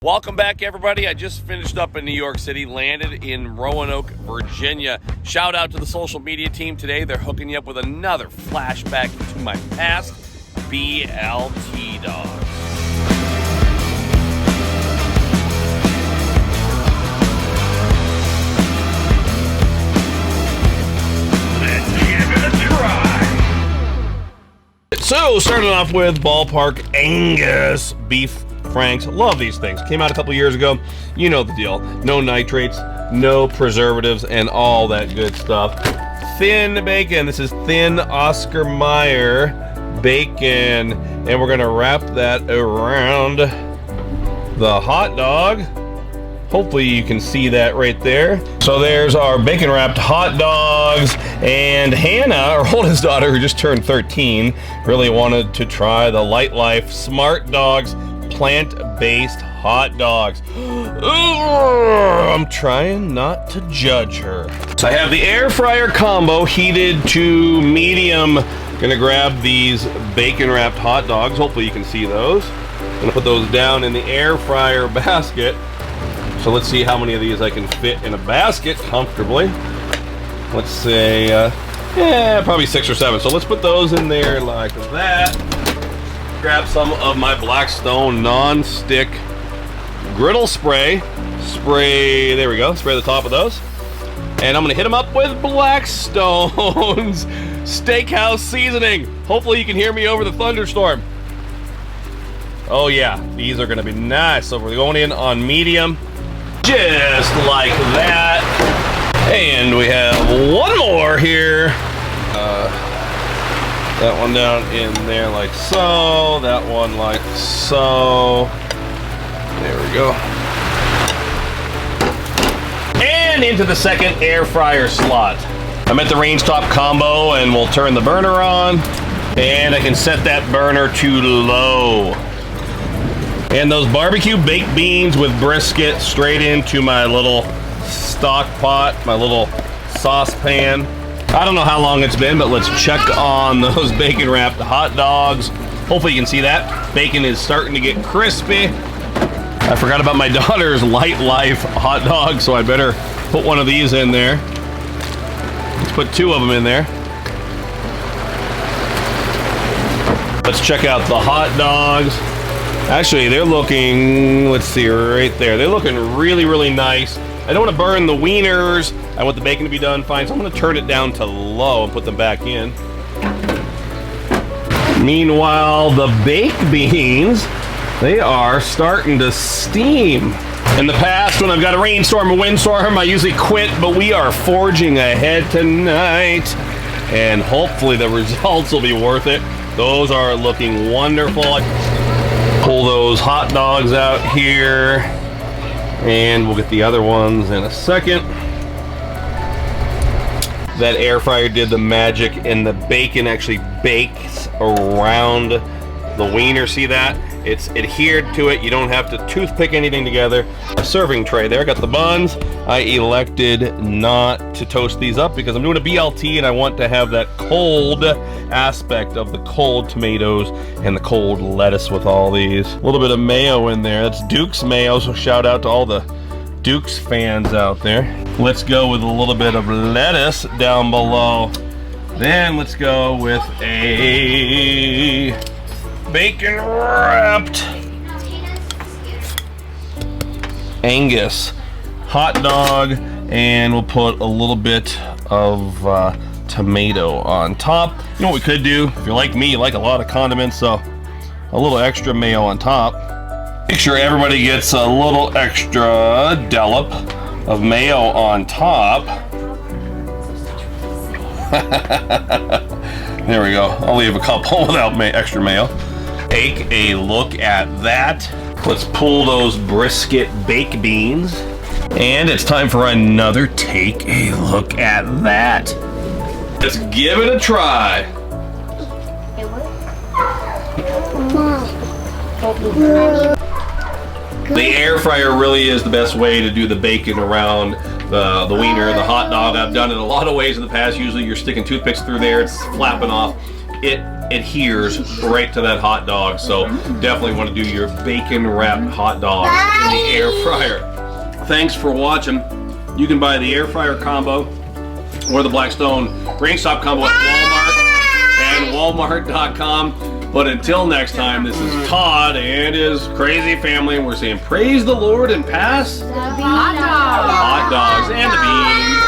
Welcome back, everybody. I just finished up in New York City, landed in Roanoke, Virginia. Shout out to the social media team today. They're hooking you up with another flashback to my past, BLT dogs. Let's give it a try. So, starting off with Ballpark Angus Beef Franks. Love these things. Came out a couple years ago. You know the deal. No nitrates, no preservatives, and all that good stuff. Thin bacon. This is thin Oscar Mayer bacon. And we're going to wrap that around the hot dog. Hopefully you can see that right there. So there's our bacon wrapped hot dogs. And Hannah, our oldest daughter, who just turned 13, really wanted to try the Light Life Smart Dogs plant-based hot dogs. I'm trying not to judge her. So I have the air fryer combo heated to medium. Gonna grab these bacon wrapped hot dogs. Hopefully you can see those. Gonna put those down in the air fryer basket. So let's see how many of these I can fit in a basket comfortably. Let's say, probably 6 or 7. So let's put those in there like that. Grab some of my Blackstone non-stick griddle spray. There we go. Spray the top of those. And I'm gonna hit them up with Blackstone's steakhouse seasoning. Hopefully you can hear me over the thunderstorm. Oh yeah, these are gonna be nice. So we're going in on medium, just like that. And we have one more here. That one down in there like so. That one like so. There we go. And into the second air fryer slot. I'm at the range top combo and we'll turn the burner on. And I can set that burner to low. And those barbecue baked beans with brisket straight into my little stock pot, my little saucepan. I don't know how long it's been, but let's check on those bacon wrapped hot dogs. Hopefully you can see that. Bacon is starting to get crispy. I forgot about my daughter's Light Life hot dog, so I better put one of these in there. Let's put 2 of them in there. Let's check out the hot dogs. Actually, they're looking, let's see, right there. They're looking really, really nice. I don't want to burn the wieners. I want the bacon to be done fine, so I'm going to turn it down to low and put them back in. Meanwhile, the baked beans, they are starting to steam. In the past, when I've got a rainstorm or windstorm, I usually quit, but we are forging ahead tonight. And hopefully the results will be worth it. Those are looking wonderful. Pull those hot dogs out here. And we'll get the other ones in a second. That air fryer did the magic, and the bacon actually bakes around the wiener. See that? It's adhered to it. You don't have to toothpick anything together. A serving tray there. Got the buns. I elected not to toast these up because I'm doing a BLT and I want to have that cold aspect of the cold tomatoes and the cold lettuce with all these. A little bit of mayo in there. That's Duke's mayo, so shout out to all the Duke's fans out there. Let's go with a little bit of lettuce down below. Then let's go with a bacon wrapped Angus hot dog, and we'll put a little bit of tomato on top. You know what we could do? If you're like me, you like a lot of condiments, so a little extra mayo on top. Make sure everybody gets a little extra dollop of mayo on top. There we go. I'll leave a couple without extra mayo. Take a look at that. Let's pull those brisket baked beans. And it's time for another take a look at that. Let's give it a try. The air fryer really is the best way to do the bacon around the wiener, the hot dog. I've done it a lot of ways in the past. Usually you're sticking toothpicks through there, it's flapping off. It adheres right to that hot dog. So definitely want to do your bacon wrapped hot dog in the air fryer. Thanks for watching. You can buy the air fryer combo or the Blackstone range top combo at Walmart and Walmart.com. But until next time, this is Todd and his crazy family, and we're saying praise the Lord and pass Hot dogs. hot dogs and the beans.